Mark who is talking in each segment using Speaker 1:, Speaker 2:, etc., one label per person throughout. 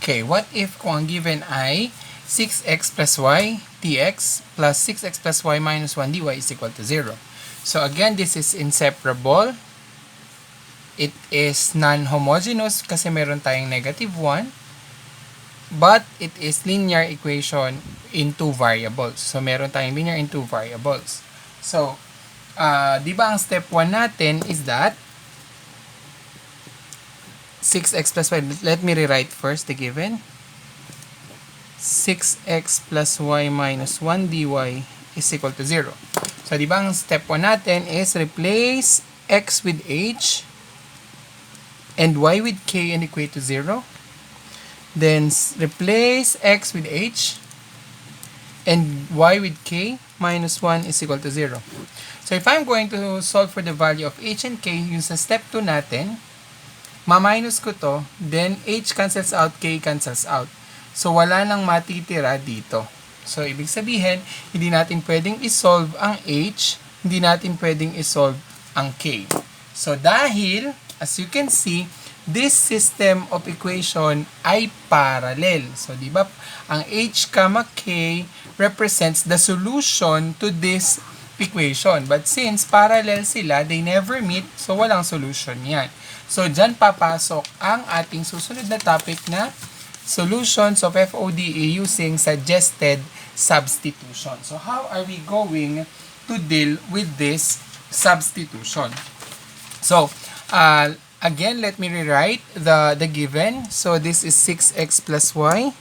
Speaker 1: Okay, what if kung ang given ay 6x plus y dx plus 6x plus y minus 1 dy is equal to 0. So again, this is inseparable. It is non-homogeneous kasi meron tayong negative 1. But it is linear equation in two variables. So meron tayong linear in two variables. So, di ba ang step 1 natin is that 6x plus y, let me rewrite first the given. 6x plus y minus 1 dy is equal to 0. So, di ba ang step 1 natin is replace x with h and y with k and equate to 0. Then, replace x with h and y with k minus 1 is equal to 0. So, if I'm going to solve for the value of h and k, yung sa step 2 natin, ma-minus ko to, then h cancels out, k cancels out. So, wala nang matitira dito. So, ibig sabihin, hindi natin pwedeng isolve ang h, hindi natin pwedeng isolve ang k. So, dahil, as you can see, this system of equation ay parallel. So, di ba, ang h, k represents the solution to this equation. But since parallel sila, they never meet, so walang solution yan. So, dyan papasok ang ating susunod na topic na solutions of FODE using suggested substitution. So, how are we going to deal with this substitution? So, again, let me rewrite the given. So, this is 6x plus y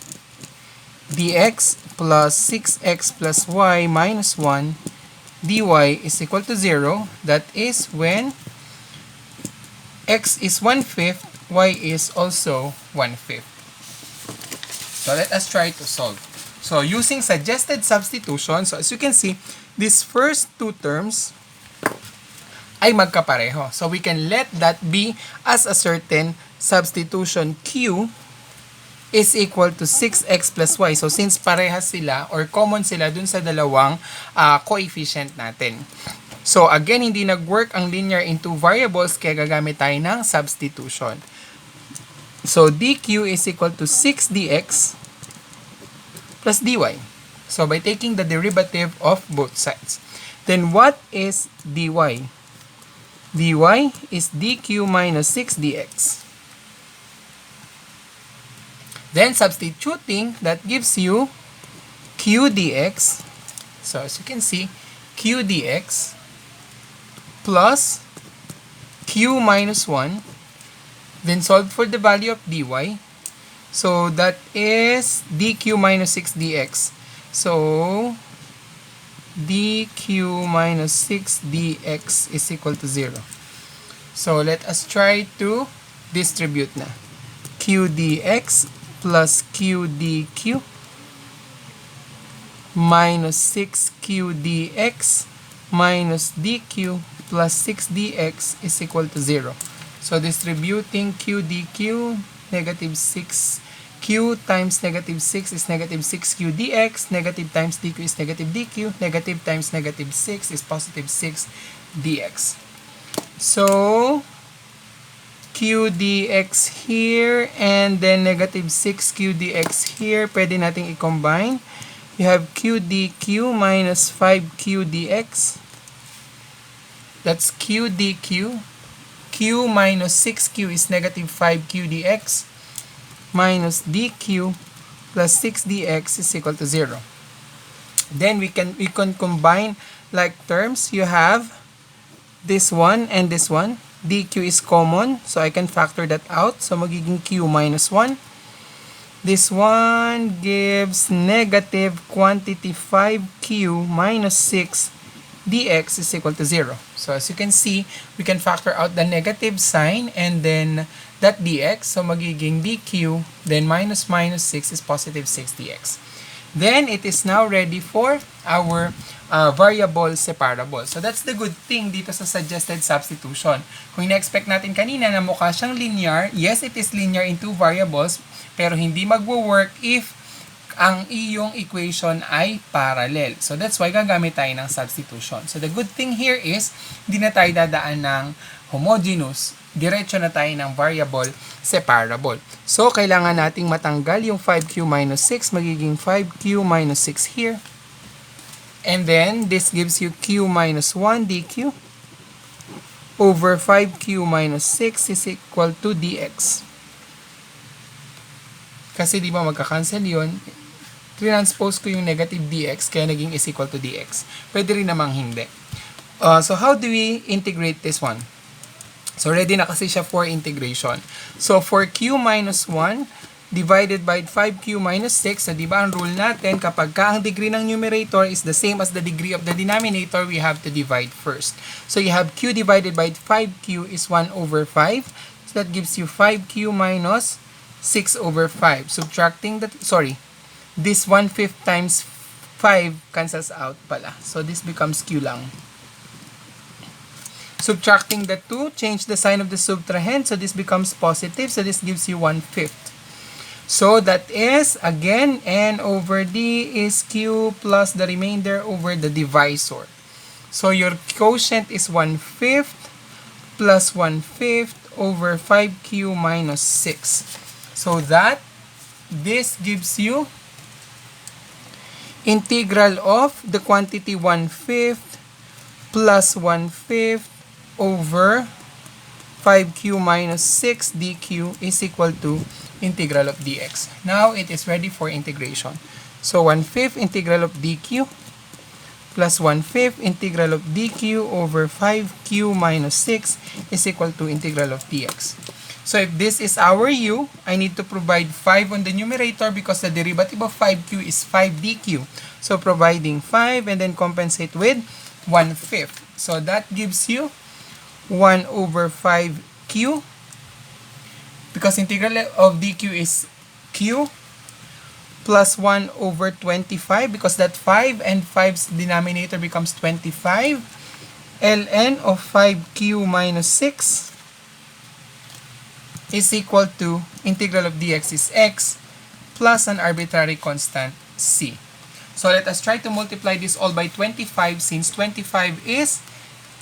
Speaker 1: dx plus 6x plus y minus 1 dy is equal to 0. That is when x is 1/5, y is also 1/5. So, let us try to solve. So, using suggested substitution, so as you can see, these first two terms ay magkapareho. So, we can let that be as a certain substitution q is equal to 6x plus y. So, since parehas sila or common sila dun sa dalawang coefficient natin. So, again, hindi nag-work ang linear in two variables kaya gagamit tayo ng substitution. So, dq is equal to 6 dx plus dy. So, by taking the derivative of both sides. Then, what is dy? dy is dq minus 6 dx. Then, substituting, that gives you q dx. So, as you can see, q dx plus q minus 1. Then, solve for the value of dy. So, that is dq minus 6 dx. So, dq minus 6 dx is equal to 0. So, let us try to distribute na. Q dx plus q dq minus 6q dx minus dq plus 6 dx is equal to 0. So, distributing q dq, negative 6 q times negative 6 is negative 6q dx, negative times dq is negative dq, negative times negative 6 is positive 6 dx. So, q dx here, and then negative 6q dx here, pwede nating i-combine. You have q dq minus 5q dx. That's q dq. Q minus 6q is negative 5q dx minus dq plus 6 dx is equal to 0. Then we can combine like terms. You have this one and this one. dq is common, so I can factor that out. So magiging q minus 1. This one gives negative quantity 5q minus 6 dx is equal to 0. So as you can see, we can factor out the negative sign and then that dx. So magiging dq, then minus 6 is positive 6 dx. Then it is now ready for our variable separable. So that's the good thing dito sa suggested substitution. Kung ina-expect natin kanina na mukha siyang linear, yes, it is linear in two variables, pero hindi magwo-work if ang iyong equation ay parallel. So that's why gagamit tayo ng substitution. So the good thing here is, hindi na tayo dadaan ng homogeneous diretso na tayo ng variable separable. So, kailangan nating matanggal yung 5q minus 6, magiging 5q minus 6 here. And then, this gives you q minus 1 dq over 5q minus 6 is equal to dx. Kasi di ba magka-cancel yun, transpose ko yung negative dx, kaya naging is equal to dx. Pwede rin namang hindi. So, how do we integrate this one? So, ready na kasi siya for integration. So, for q minus 1 divided by 5q minus 6, so di ba ang rule natin, kapag ang degree ng numerator is the same as the degree of the denominator, we have to divide first. So, you have q divided by 5q is 1 over 5. So, that gives you 5q minus 6 over 5. Subtracting that, this 1/5 times 5 cancels out pala. So, this becomes q lang. Subtracting the 2, change the sign of the subtrahend, so this becomes positive, so this gives you 1/5. So that is, again, n over d is q plus the remainder over the divisor. So your quotient is 1/5 plus 1/5 over 5q minus 6. So that, this gives you integral of the quantity 1/5 plus 1/5 over 5q minus 6 dq is equal to integral of dx. Now, it is ready for integration. So, 1/5 integral of dq plus 1/5 integral of dq over 5q minus 6 is equal to integral of dx. So, if this is our u, I need to provide 5 on the numerator because the derivative of 5q is 5 dq. So, providing 5 and then compensate with 1/5. So, that gives you 1 over 5q, because integral of dq is q, plus 1 over 25, because that 5 and 5's denominator becomes 25, ln of 5q minus 6 is equal to integral of dx is x plus an arbitrary constant c. So let us try to multiply this all by 25 since 25 is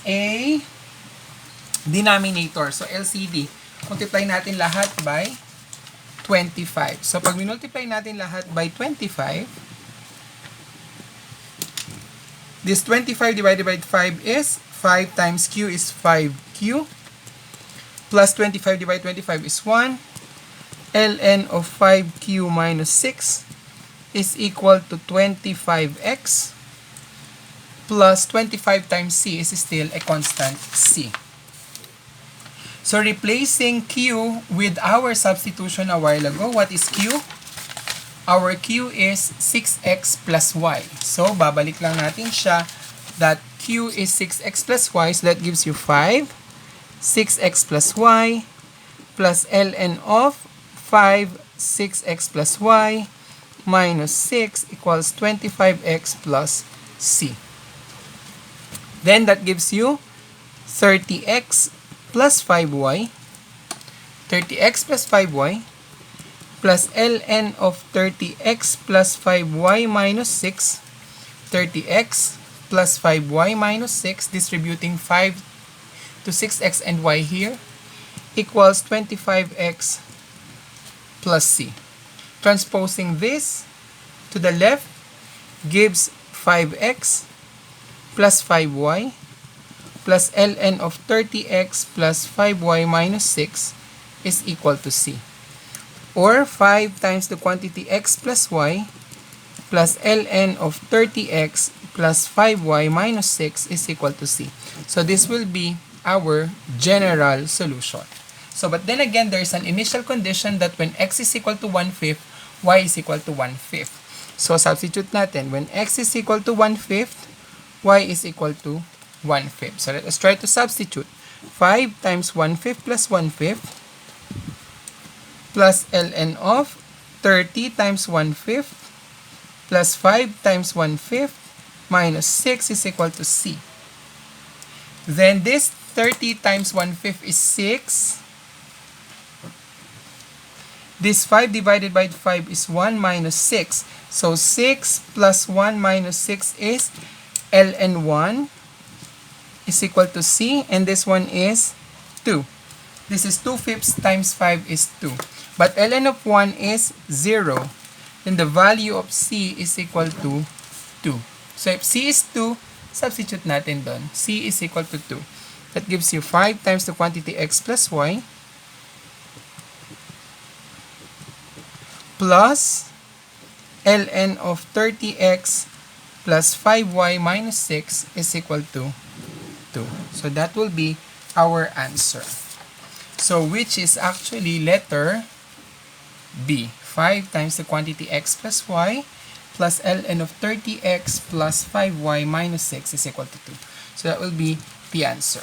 Speaker 1: a denominator. So, LCD. Multiply natin lahat by 25. So, pag minultiply natin lahat by 25, this 25 divided by 5 is 5 times q is 5q plus 25 divided by 25 is 1. ln of 5q minus 6 is equal to 25x plus 25 times c is still a constant c. So, replacing q with our substitution a while ago, what is q? Our q is 6x plus y. So, babalik lang natin siya that q is 6x plus y. So, that gives you 5, 6x plus y, plus ln of 5, 6x plus y, minus 6 equals 25x plus c. Then, that gives you 30x plus 5y, 30x plus 5y, plus ln of 30x plus 5y minus 6, 30x plus 5y minus 6, distributing 5 to 6x and y here, equals 25x plus c. Transposing this to the left gives 5x plus 5y plus ln of 30x plus 5y minus 6 is equal to c. Or 5 times the quantity x plus y plus ln of 30x plus 5y minus 6 is equal to c. So this will be our general solution. So but then again, there is an initial condition that when x is equal to 1/5, y is equal to 1/5. So substitute natin, when x is equal to 1/5, y is equal to 1/5. So let us try to substitute. 5 times 1/5 plus 1/5 plus ln of 30 times 1/5 plus 5 times 1/5 minus 6 is equal to c. Then this 30 times 1/5 is 6. This 5 divided by 5 is 1 minus 6. So 6 plus 1 minus 6 is ln 1 is equal to c, and this one is 2. this is 2/5 times 5 is 2. But ln of 1 is 0. Then the value of c is equal to 2. So if c is 2, substitute natin doon. C is equal to 2. That gives you 5 times the quantity x plus y plus ln of 30x plus 5y minus 6 is equal to 2. So that will be our answer. So which is actually letter B. 5 times the quantity x plus y plus ln of 30x plus 5y minus 6 is equal to 2. So that will be the answer.